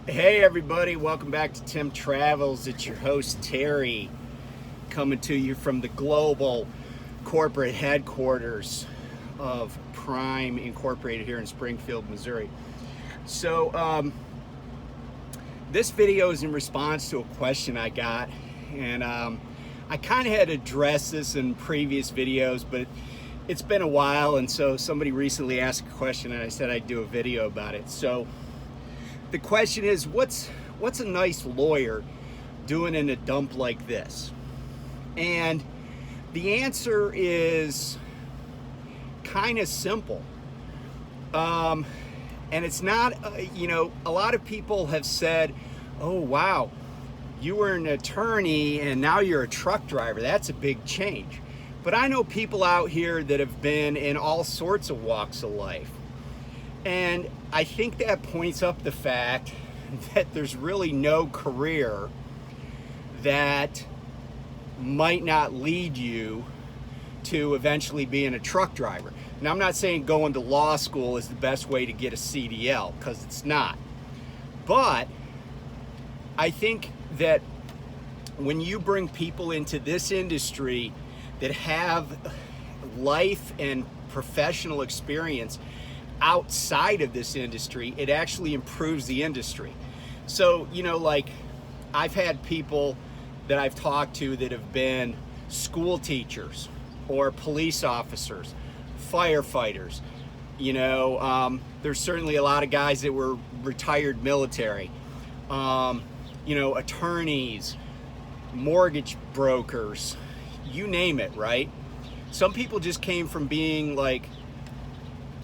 Hey everybody, welcome back to Tim Travels. It's your host Terry coming to you from the global corporate headquarters of Prime Incorporated here in Springfield, Missouri. So this video is in response to a question I got, and I kind of had addressed this in previous videos, but it's been a while, and so somebody recently asked a question and I said I'd do a video about it. So the question is, what's a nice lawyer doing in a dump like this? And the answer is kind of simple. And it's not, a lot of people have said, oh, wow, you were an attorney and now you're a truck driver. That's a big change. But I know people out here that have been in all sorts of walks of life. And I think that points up the fact that there's really no career that might not lead you to eventually being a truck driver. Now, I'm not saying going to law school is the best way to get a CDL, because it's not. But I think that when you bring people into this industry that have life and professional experience outside of this industry, it actually improves the industry. So, like I've had people that I've talked to that have been school teachers or police officers, firefighters. There's certainly a lot of guys that were retired military, attorneys, mortgage brokers, you name it, right? Some people just came from being like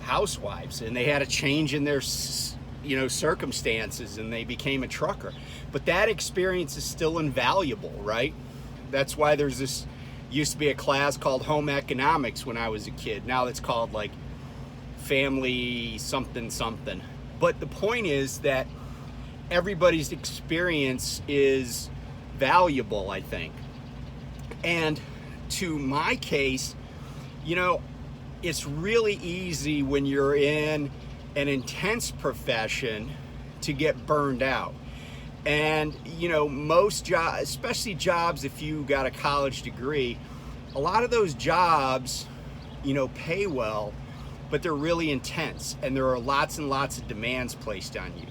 housewives and they had a change in their circumstances and they became a trucker. But that experience is still invaluable, right? That's why there's this used to be a class called home economics when I was a kid. Now it's called like family something. But the point is that everybody's experience is valuable, I think. And to my case, it's really easy when you're in an intense profession to get burned out. And, most jobs, especially jobs if you got a college degree, a lot of those jobs, pay well, but they're really intense and there are lots and lots of demands placed on you.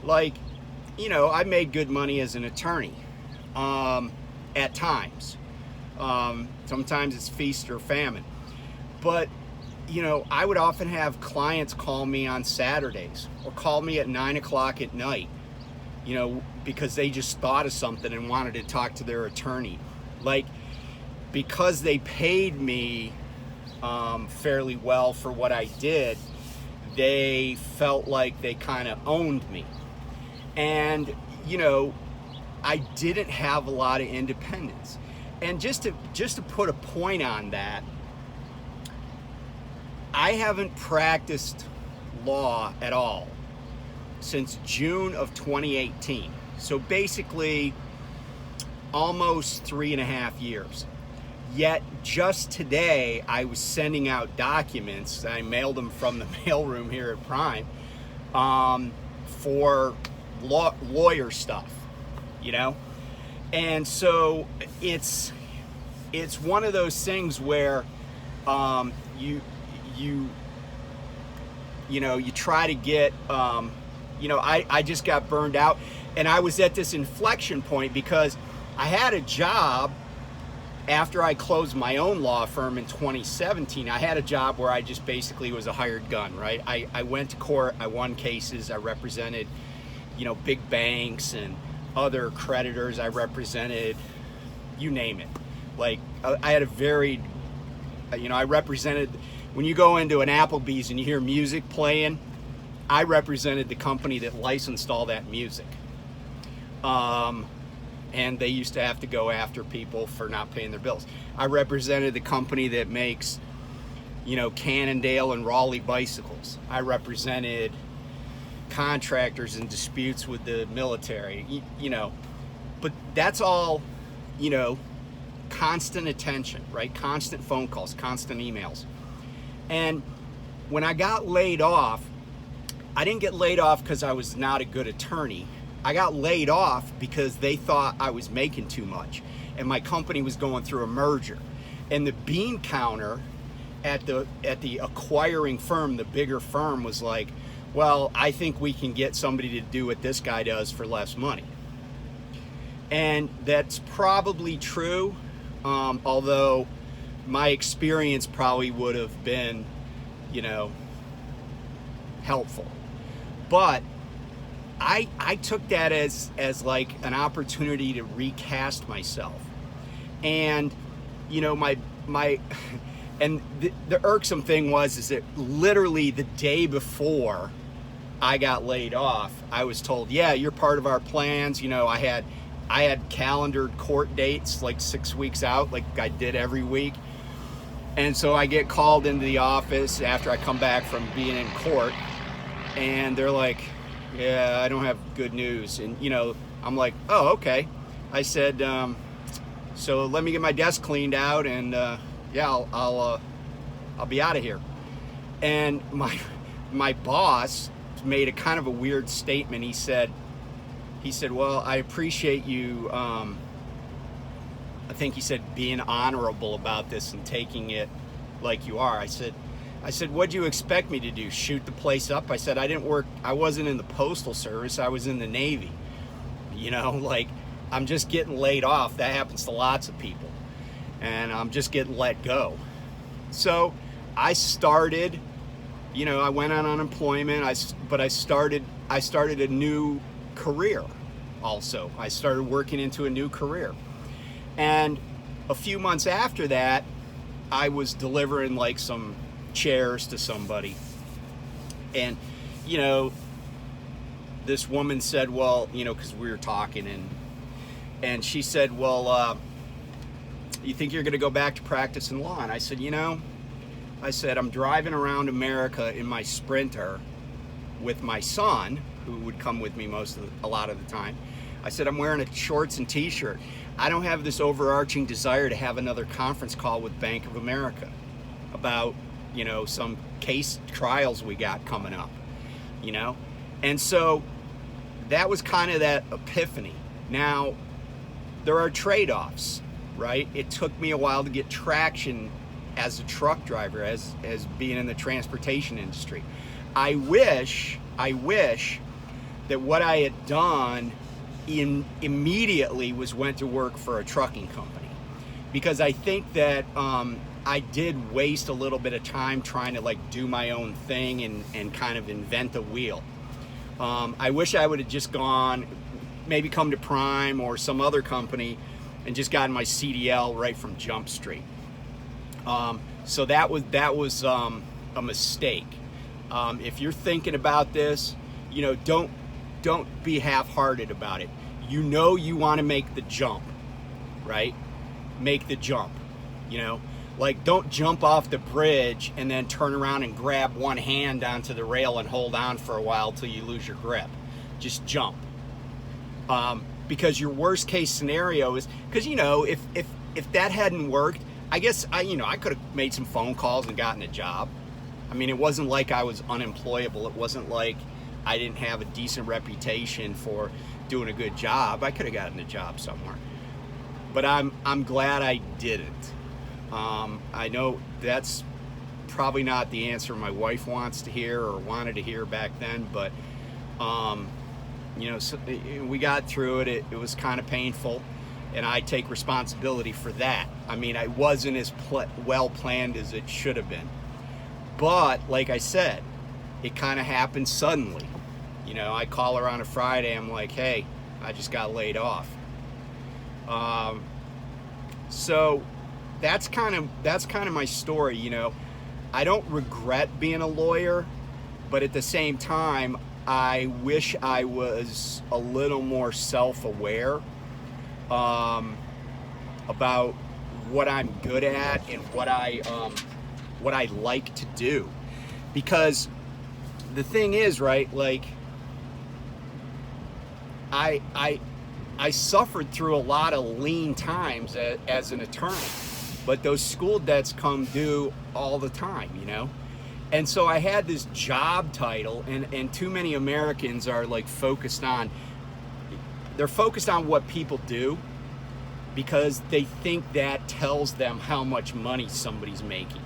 Like, I made good money as an attorney at times. Sometimes it's feast or famine. But, I would often have clients call me on Saturdays or call me at 9 o'clock at night, because they just thought of something and wanted to talk to their attorney. Like, because they paid me fairly well for what I did, they felt like they kind of owned me. And, I didn't have a lot of independence. And just to put a point on that, I haven't practiced law at all since June of 2018. So basically almost 3.5 years. Yet just today I was sending out documents. I mailed them from the mailroom here at Prime for lawyer stuff, And so it's one of those things where you try to get, I just got burned out, and I was at this inflection point because I had a job after I closed my own law firm in 2017. I had a job where I just basically was a hired gun, right? I went to court, I won cases, I represented, big banks and other creditors. I represented, you name it. Like, I had a varied, I represented, when you go into an Applebee's and you hear music playing, I represented the company that licensed all that music. And they used to have to go after people for not paying their bills. I represented the company that makes, Cannondale and Raleigh bicycles. I represented contractors in disputes with the military, But that's all, constant attention, right? Constant phone calls, constant emails. And when I got laid off, I didn't get laid off because I was not a good attorney. I got laid off because they thought I was making too much, and my company was going through a merger. And the bean counter at the acquiring firm, the bigger firm, was like, well, I think we can get somebody to do what this guy does for less money. And that's probably true, although my experience probably would have been, helpful. But I took that as like an opportunity to recast myself. And, my and the irksome thing is that literally the day before I got laid off, I was told, yeah, you're part of our plans. I had calendared court dates like 6 weeks out, like I did every week. And so I get called into the office after I come back from being in court, and they're like, yeah, I don't have good news. And, I'm like, oh, okay. I said, so let me get my desk cleaned out, and yeah, I'll be out of here. And my boss made a kind of a weird statement. He said, well, I appreciate you, I think he said, being honorable about this and taking it like you are. I said, what'd you expect me to do? Shoot the place up? I said, I wasn't in the Postal Service, I was in the Navy. Like, I'm just getting laid off. That happens to lots of people. And I'm just getting let go. So I started, I went on unemployment, but I started a new career also. I started working into a new career. And a few months after that, I was delivering like some chairs to somebody. And, this woman said, well, because we were talking, and she said, well, you think you're going to go back to practicing law? And I said, I'm driving around America in my Sprinter with my son, who would come with me a lot of the time. I said, I'm wearing a shorts and t-shirt. I don't have this overarching desire to have another conference call with Bank of America about, some case trials we got coming up, And so that was kind of that epiphany. Now, there are trade-offs, right? It took me a while to get traction as a truck driver, as being in the transportation industry. I wish that what I had done immediately was went to work for a trucking company, because I think that I did waste a little bit of time trying to like do my own thing and kind of invent the wheel. I wish I would have just gone, maybe come to Prime or some other company and just gotten my CDL right from Jump Street. So that was a mistake. If you're thinking about this, don't be half-hearted about it. You want to make the jump, right? Make the jump, Like, don't jump off the bridge and then turn around and grab one hand onto the rail and hold on for a while till you lose your grip. Just jump. Because your worst case scenario is, because, if that hadn't worked, I guess I could have made some phone calls and gotten a job. I mean, it wasn't like I was unemployable. It wasn't like I didn't have a decent reputation for doing a good job. I could have gotten a job somewhere. But I'm glad I didn't. I know that's probably not the answer my wife wants to hear or wanted to hear back then, but so we got through it. It was kind of painful, and I take responsibility for that. I mean, I wasn't as well planned as it should have been. But like I said, it kind of happened suddenly. I call her on a Friday. I'm like, hey, I just got laid off. So that's kind of my story. I don't regret being a lawyer, but at the same time, I wish I was a little more self-aware about what I'm good at and what I like to do. Because the thing is, right, like, I suffered through a lot of lean times as an attorney, but those school debts come due all the time, And so I had this job title, and too many Americans are like they're focused on what people do because they think that tells them how much money somebody's making.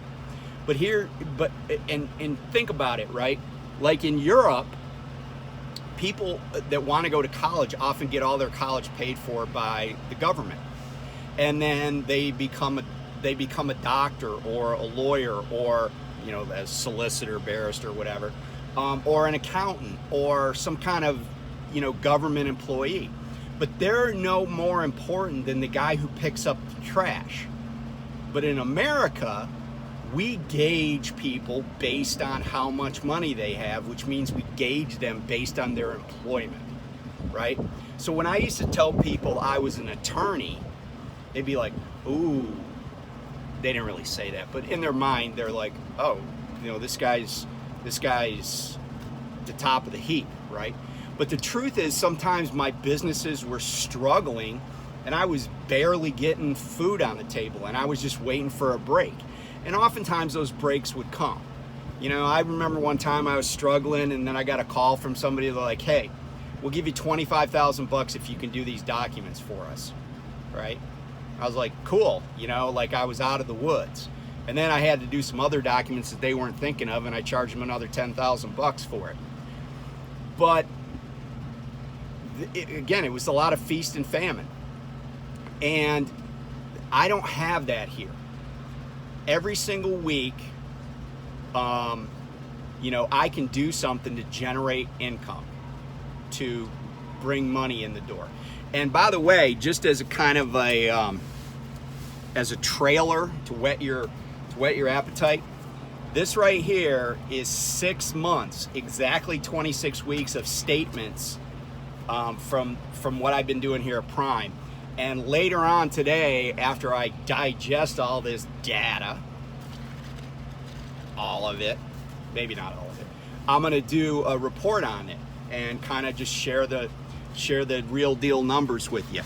But think about it, right? Like in Europe, people that want to go to college often get all their college paid for by the government. And then they become a doctor or a lawyer or, a solicitor, barrister, whatever, or an accountant or some kind of, government employee. But they're no more important than the guy who picks up the trash. But in America, we gauge people based on how much money they have, which means we gauge them based on their employment, right? So when I used to tell people I was an attorney, they'd be like, ooh, they didn't really say that, but in their mind, they're like, oh, this guy's the top of the heap, right? But the truth is sometimes my businesses were struggling and I was barely getting food on the table and I was just waiting for a break. And oftentimes those breaks would come. I remember one time I was struggling and then I got a call from somebody like, hey, we'll give you $25,000 if you can do these documents for us, right? I was like, cool, like I was out of the woods. And then I had to do some other documents that they weren't thinking of and I charged them another $10,000 for it. But again, it was a lot of feast and famine. And I don't have that here. Every single week, I can do something to generate income, to bring money in the door. And by the way, just as a kind of as a trailer to whet your appetite, this right here is 6 months, exactly 26 weeks of statements from what I've been doing here at Prime. And later on today, after I digest all this data, all of it, maybe not all of it, I'm gonna do a report on it and kind of just share the real deal numbers with you.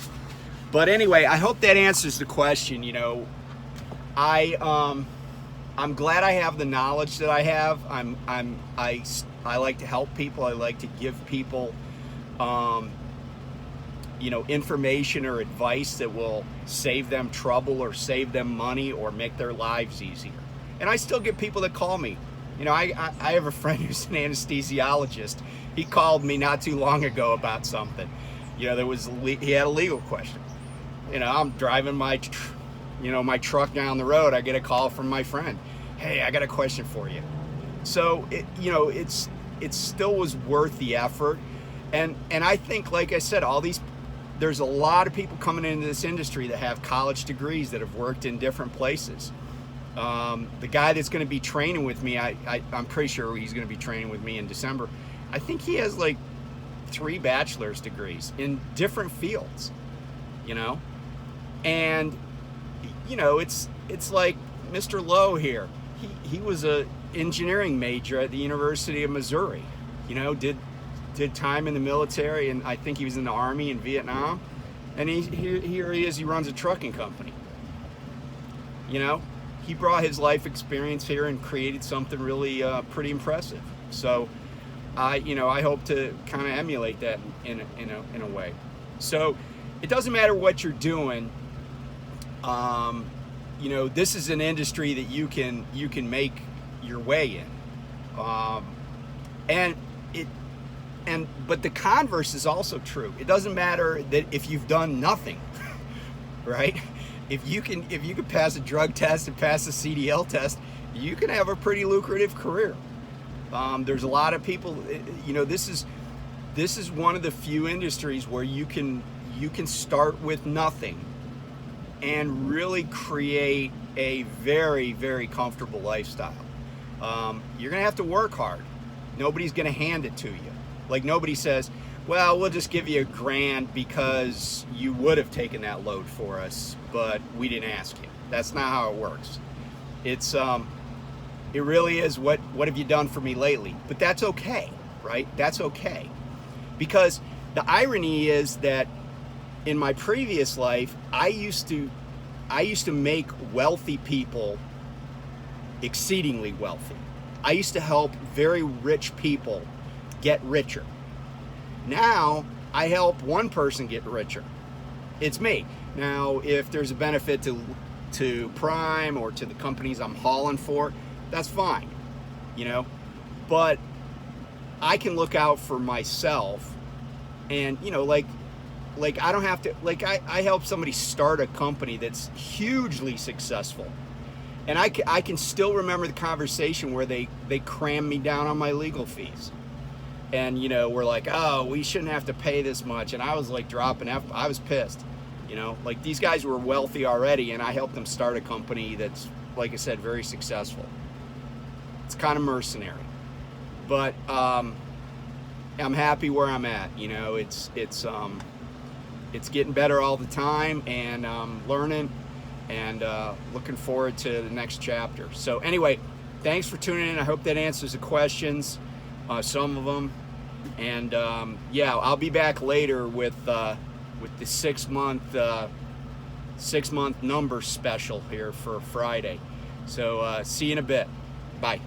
But anyway, I hope that answers the question. I'm glad I have the knowledge that I have. I like to help people. I like to give people information or advice that will save them trouble or save them money or make their lives easier. And I still get people that call me. I have a friend who's an anesthesiologist. He called me not too long ago about something. He had a legal question. I'm driving my truck down the road. I get a call from my friend. Hey, I got a question for you. So it still was worth the effort. And I think, like I said, there's a lot of people coming into this industry that have college degrees that have worked in different places. The guy that's going to be training with me, I'm pretty sure he's going to be training with me in December. I think he has like 3 bachelor's degrees in different fields, and it's like Mr. Lowe here. He was a engineering major at the University of Missouri, did time in the military, and I think he was in the Army in Vietnam, and here he is, he runs a trucking company. He brought his life experience here and created something really pretty impressive. So I hope to kind of emulate that in a way. So it doesn't matter what you're doing. This is an industry that you can make your way in. But the converse is also true. It doesn't matter that if you've done nothing, right? If you can pass a drug test and pass a CDL test, you can have a pretty lucrative career. There's a lot of people, this is one of the few industries where you can start with nothing and really create a very, very comfortable lifestyle. You're gonna have to work hard. Nobody's gonna hand it to you. Like, nobody says, well, we'll just give you $1,000 because you would have taken that load for us, but we didn't ask you. That's not how it works. It really is what have you done for me lately? But that's okay, right? That's okay. Because the irony is that in my previous life, I used to make wealthy people exceedingly wealthy. I used to help very rich people get richer. Now I help one person get richer. It's me. Now, if there's a benefit to Prime or to the companies I'm hauling for, that's fine, you know. But I can look out for myself, and you know, like I don't have to, like I help somebody start a company that's hugely successful, and I can still remember the conversation where they crammed me down on my legal fees, and you know, we're like, oh, we shouldn't have to pay this much, and I was like dropping F. I was pissed, you know, like these guys were wealthy already, and I helped them start a company that's, like I said, very successful. It's kind of mercenary, but I'm happy where I'm at. You know, it's getting better all the time, and learning, and looking forward to the next chapter. So anyway, thanks for tuning in. I hope that answers the questions, some of them, and yeah, I'll be back later with the 6-month number special here for Friday. So see you in a bit. Bye.